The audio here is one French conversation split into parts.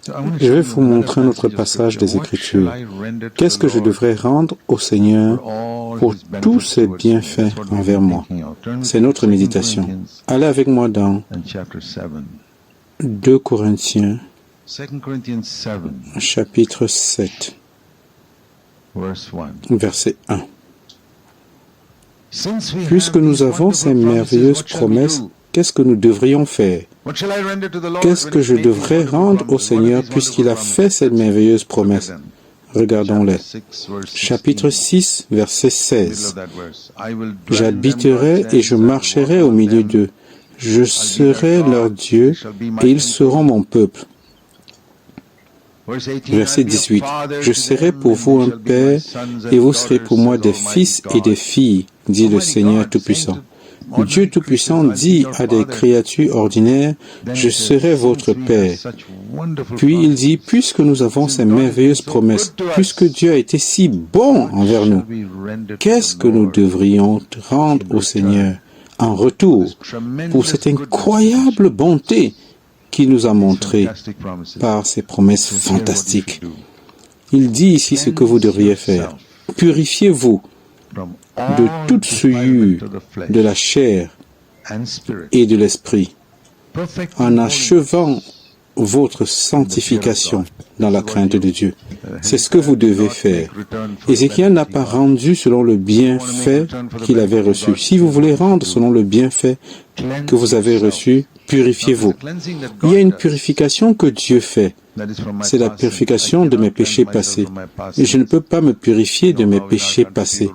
Je vais vous montrer un autre passage des Écritures. Qu'est-ce que je devrais rendre au Seigneur pour tous ses bienfaits envers moi? C'est notre méditation. Allez avec moi dans 2 Corinthiens, chapitre 7, verset 1. Puisque nous avons ces merveilleuses promesses, qu'est-ce que nous devrions faire? Qu'est-ce que je devrais rendre au Seigneur puisqu'il a fait cette merveilleuse promesse? Regardons-les. Chapitre 6, verset 16. J'habiterai et je marcherai au milieu d'eux. Je serai leur Dieu et ils seront mon peuple. Verset 18. Je serai pour vous un père et vous serez pour moi des fils et des filles, dit le Seigneur Tout-Puissant. Dieu Tout-Puissant dit à des créatures ordinaires, « Je serai votre Père ». Puis il dit, puisque nous avons ces merveilleuses promesses, puisque Dieu a été si bon envers nous, qu'est-ce que nous devrions rendre au Seigneur en retour pour cette incroyable bonté qu'il nous a montrée par ses promesses fantastiques? Il dit ici ce que vous devriez faire. Purifiez-vous de toute souillure de la chair et de l'esprit, en achevant votre sanctification dans la crainte de Dieu. C'est ce que vous devez faire. Ézéchiel n'a pas rendu selon le bienfait qu'il avait reçu. Si vous voulez rendre selon le bienfait que vous avez reçu, purifiez-vous. Il y a une purification que Dieu fait. C'est la purification de mes péchés passés. Et je ne peux pas me purifier de mes péchés passés.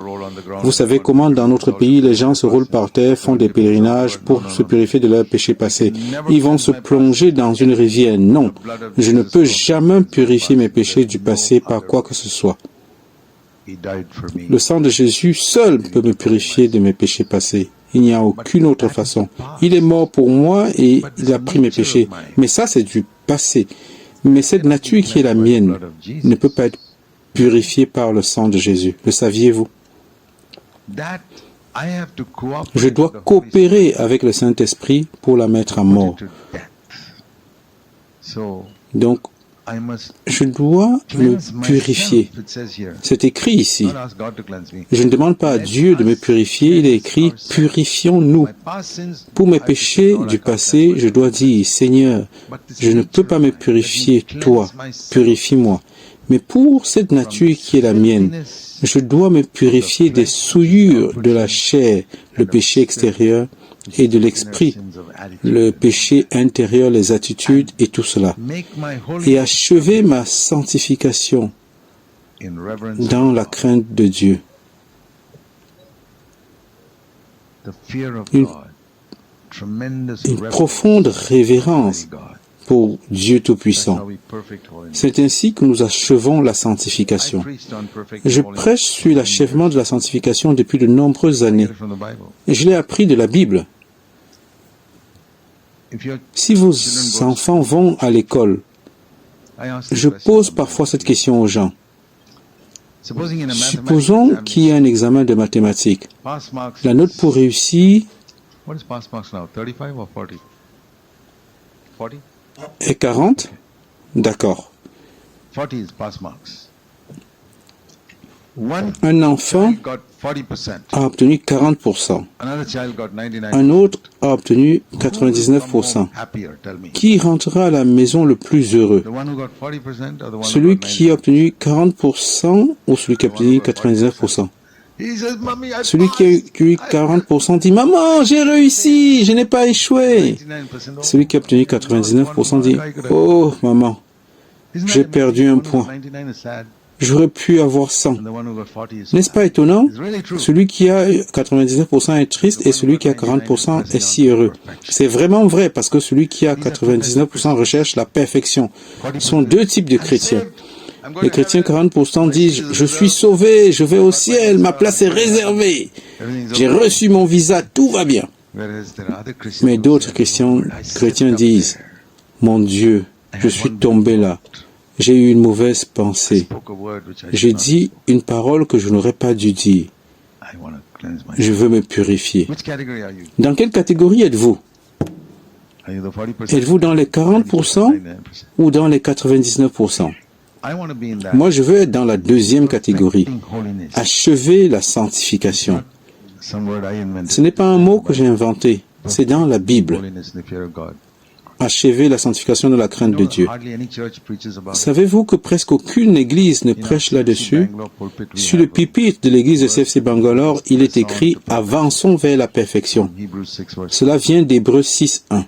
Vous savez comment dans notre pays les gens se roulent par terre, font des pèlerinages pour se purifier de leurs péchés passés. Ils vont se plonger dans une rivière. Non, je ne peux jamais purifier mes péchés du passé par quoi que ce soit. Le sang de Jésus seul peut me purifier de mes péchés passés. Il n'y a aucune autre façon. Il est mort pour moi et il a pris mes péchés. Mais ça, c'est du passé. Mais cette nature qui est la mienne ne peut pas être purifiée par le sang de Jésus. Le saviez-vous? Je dois coopérer avec le Saint-Esprit pour la mettre à mort. Donc, je dois me purifier. C'est écrit ici. Je ne demande pas à Dieu de me purifier, il est écrit « Purifions-nous ». Pour mes péchés du passé, je dois dire « Seigneur, je ne peux pas me purifier, toi, purifie-moi ». Mais pour cette nature qui est la mienne, je dois me purifier des souillures de la chair, le péché extérieur, et de l'esprit, le péché intérieur, les attitudes et tout cela, et achever ma sanctification dans la crainte de Dieu. Une profonde révérence pour Dieu Tout-Puissant. C'est ainsi que nous achevons la sanctification. Je prêche sur l'achèvement de la sanctification depuis de nombreuses années. Et je l'ai appris de la Bible. Si vos enfants vont à l'école, je pose parfois cette question aux gens. Supposons qu'il y ait un examen de mathématiques. La note pour réussir est 40? D'accord. Un enfant a obtenu 40%. Un autre a obtenu 99%. Qui rentrera à la maison le plus heureux? Celui qui a obtenu 40% ou celui qui a obtenu 99%? Celui qui a eu 40% dit « Maman, j'ai réussi, je n'ai pas échoué ». Celui qui a obtenu 99% dit « Oh, maman, j'ai perdu un point. J'aurais pu avoir 100. » N'est-ce pas étonnant? Celui qui a 99% est triste et celui qui a 40% est si heureux. C'est vraiment vrai parce que celui qui a 99% recherche la perfection. Ce sont deux types de chrétiens. Les chrétiens 40% disent « Je suis sauvé, je vais au ciel, ma place est réservée. J'ai reçu mon visa, tout va bien. » Mais d'autres chrétiens disent « Mon Dieu, je suis tombé là. J'ai eu une mauvaise pensée. J'ai dit une parole que je n'aurais pas dû dire. Je veux me purifier. » Dans quelle catégorie êtes-vous? Êtes-vous dans les 40% ou dans les 99%? Moi, je veux être dans la deuxième catégorie. Achever la sanctification. Ce n'est pas un mot que j'ai inventé, c'est dans la Bible. Achever la sanctification de la crainte de Dieu. Savez-vous que presque aucune église ne prêche là-dessus? Sur le pupitre de l'église de CFC Bangalore, il est écrit « Avançons vers la perfection ». Cela vient d'Hébreux 6:1.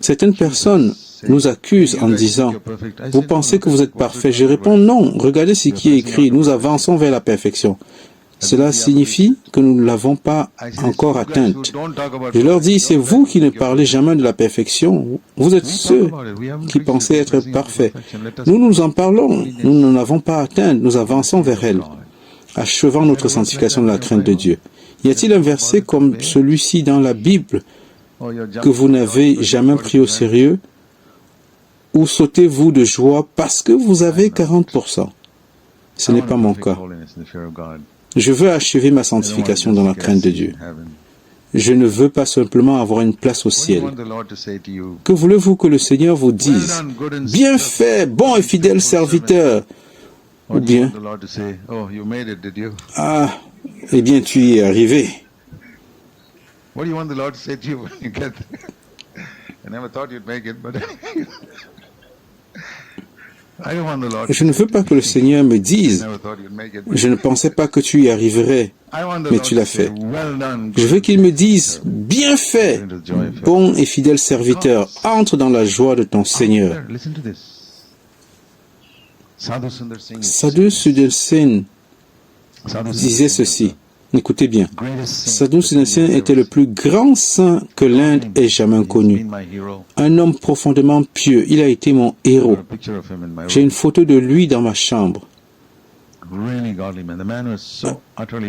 Certaines personnes nous accusent en disant « Vous pensez que vous êtes parfait ?» Je réponds « Non, regardez ce qui est écrit, nous avançons vers la perfection ». Cela signifie que nous ne l'avons pas encore atteinte. Je leur dis, c'est vous qui ne parlez jamais de la perfection. Vous êtes ceux qui pensez être parfaits. Nous en parlons. Nous n'en avons pas atteinte. Nous avançons vers elle, achevant notre sanctification de la crainte de Dieu. Y a-t-il un verset comme celui-ci dans la Bible que vous n'avez jamais pris au sérieux? Ou sautez-vous de joie parce que vous avez 40%? Ce n'est pas mon cas. Je veux achever ma sanctification dans la crainte de Dieu. Je ne veux pas simplement avoir une place au ciel. Que voulez-vous que le Seigneur vous dise? Bien fait, bon et fidèle serviteur. Ou bien, ah, eh bien tu y es arrivé. Je ne veux pas que le Seigneur me dise « Je ne pensais pas que tu y arriverais, mais tu l'as fait. » Je veux qu'il me dise « Bien fait, bon et fidèle serviteur, entre dans la joie de ton Seigneur. » Sadhu Sundar Sen disait ceci. Écoutez bien. Sadhu Sundar Sen était le plus grand saint que l'Inde ait jamais connu. Un homme profondément pieux. Il a été mon héros. J'ai une photo de lui dans ma chambre.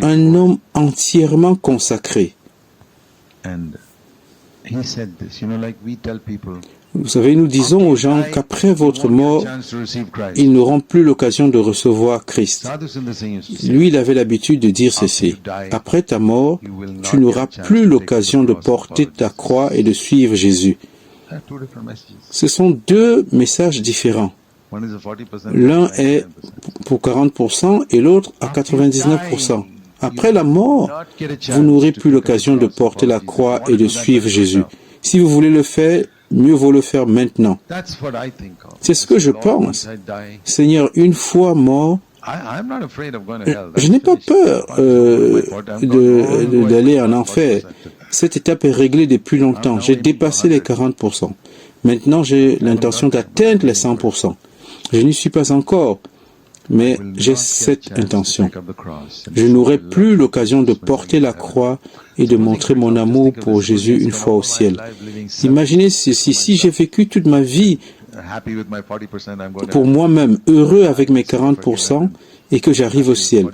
Un homme entièrement consacré. Vous savez, nous disons aux gens qu'après votre mort, ils n'auront plus l'occasion de recevoir Christ. Lui, il avait l'habitude de dire ceci. Après ta mort, tu n'auras plus l'occasion de porter ta croix et de suivre Jésus. Ce sont deux messages différents. L'un est pour 40% et l'autre à 99%. Après la mort, vous n'aurez plus l'occasion de porter la croix et de suivre Jésus. Si vous voulez le faire, mieux vaut le faire maintenant. C'est ce que je pense. Seigneur, une fois mort, je n'ai pas peur d'aller en enfer. Cette étape est réglée depuis longtemps. J'ai dépassé les 40%. Maintenant, j'ai l'intention d'atteindre les 100%. Je n'y suis pas encore, mais j'ai cette intention. Je n'aurai plus l'occasion de porter la croix et de montrer mon amour pour Jésus une fois au ciel. Imaginez ceci, si j'ai vécu toute ma vie pour moi-même, heureux avec mes 40% et que j'arrive au ciel.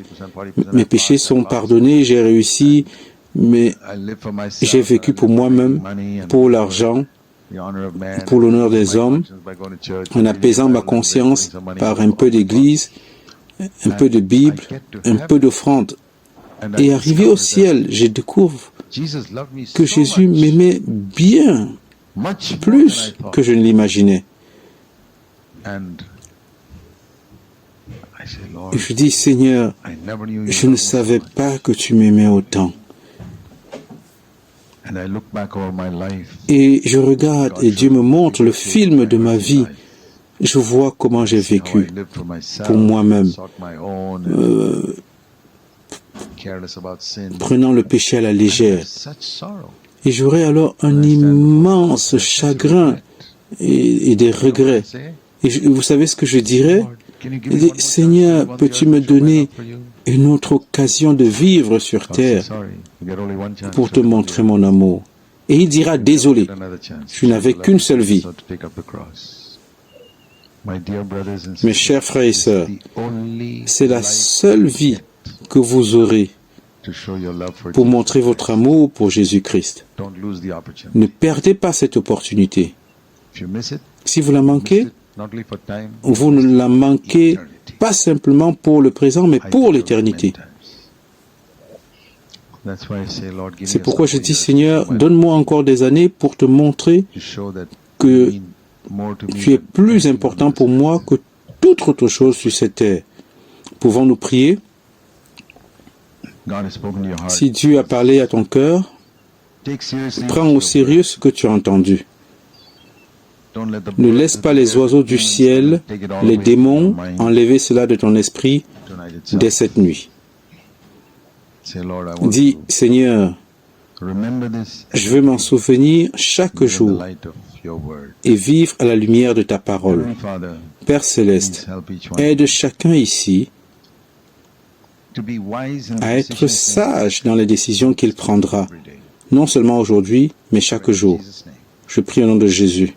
Mes péchés sont pardonnés, j'ai réussi, mais j'ai vécu pour moi-même, pour l'argent, pour l'honneur des hommes, en apaisant ma conscience par un peu d'église, un peu de Bible, un peu d'offrande. Et arrivé au ciel, je découvre que Jésus m'aimait bien, plus que je ne l'imaginais. Et je dis, Seigneur, je ne savais pas que tu m'aimais autant. Et je regarde et Dieu me montre le film de ma vie. Je vois comment j'ai vécu pour moi-même, prenant le péché à la légère. Et j'aurai alors un immense chagrin et des regrets. Et vous savez ce que je dirais? Seigneur, peux-tu me donner une autre occasion de vivre sur terre pour te montrer mon amour? Et il dira, désolé, tu n'avais qu'une seule vie. Mes chers frères et sœurs, c'est la seule vie que vous aurez pour montrer votre amour pour Jésus-Christ. Ne perdez pas cette opportunité. Si vous la manquez, vous ne la manquez pas simplement pour le présent, mais pour l'éternité. C'est pourquoi je dis, Seigneur, donne-moi encore des années pour te montrer que tu es plus important pour moi que toute autre chose sur cette terre. Pouvons-nous prier? Si Dieu a parlé à ton cœur, prends au sérieux ce que tu as entendu. Ne laisse pas les oiseaux du ciel, les démons, enlever cela de ton esprit dès cette nuit. Dis, Seigneur, je veux m'en souvenir chaque jour et vivre à la lumière de ta parole. Père Céleste, aide chacun ici à être sage dans les décisions qu'il prendra, non seulement aujourd'hui, mais chaque jour. Je prie au nom de Jésus.